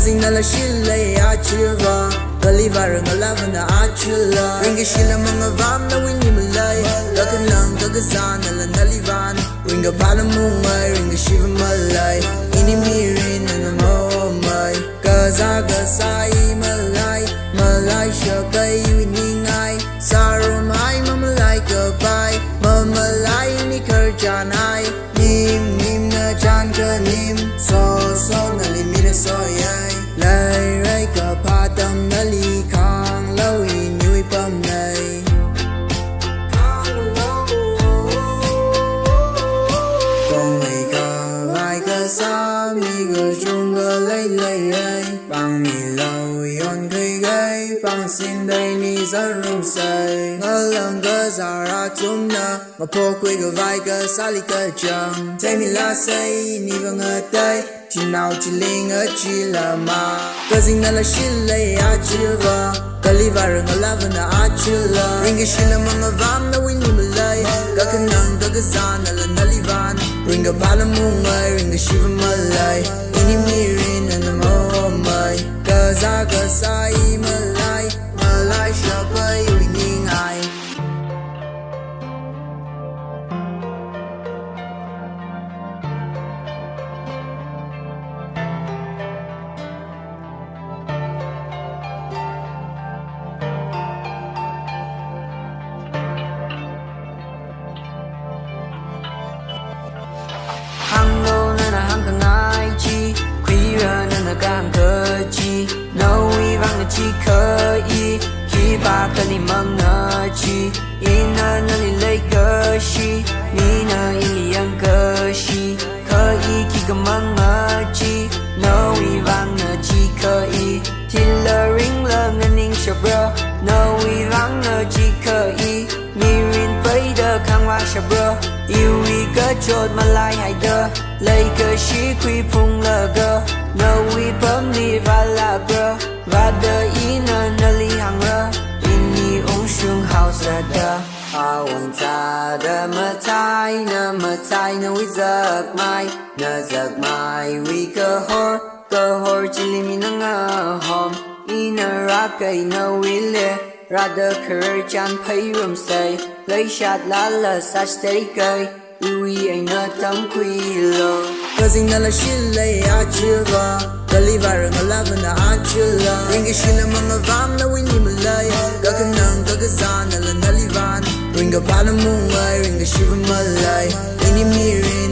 Kazing nala shile achirva Kalivara ngalavana achila Ringa shila mga vam na winimalay Lakan lang kagazan nala nalivan Ringa palamungay, ringa shiva malay Inimirin na namomay Kazaga sai malay Malay siya kay winingay Sarumay mamalay kapay Mamalay ni karjanay Nim nim na jan ka nim So nalimi na soyay Lai rai kapatam nali kang lawi nyui pam nay Kong ai ka vai ka sa mi ga chung ga lai lai ai Bang mi lau yon kai gai Bang sin dai ni za rung sai Ngalang ga zara tum na Ma po kui ga vai ka sali ka chang Tay mi la say ni va ngatai Chỉ nào chỉ linh ở chỉ là mà Kazing nala shile achirva Kalivara ngalavana achila Ringa shila mga vam na winimalay Kakanang kagazan nala nalivan Ringa palamungay, ringa shiva malay Inimirin na namomay Kazaga sai malay Malay siya pa'y winingay Hang lâu nên là hang càng ai chi Khuya nên là càng cơ chi Nâu y vang là chi khơ y Khi ba cơ li mong ngờ chi Ina nà li lấy cơ shi Nina y li ăn cơ shi Khơ y khi cơ mong ngờ chi Nâu y vang là chi khơ y Thì lờ ring lờ ngân ninh shabra Nâu y vang là chi khơ y Mirin bay đơ khang hoa shabra Yêu y cơ chốt mà lại hay đơ Lấy cơ shi quy phung lờ gơ Nâu y bấm đi và là bơ Và đơ y nơ nơ li hàng rơ Inni ung shung hào sơ đơ Awan ta đơ mơ thai nơ uy giấc mai uy cơ hor chỉ li mi nơ ngơ hòm Y nơ ra cây nơ uy lê Ra đơ khờ chan phây rùm xây Lấy shát lá lờ sát stay cây Iwi ay na tam kwilo Kazing nala shile achirva Kalivara ngalavana achila Ringa shila mga vam na winimalay Kakanang kagazan nala nalivan Ringa palamungay, ringa shiva malay Inimirin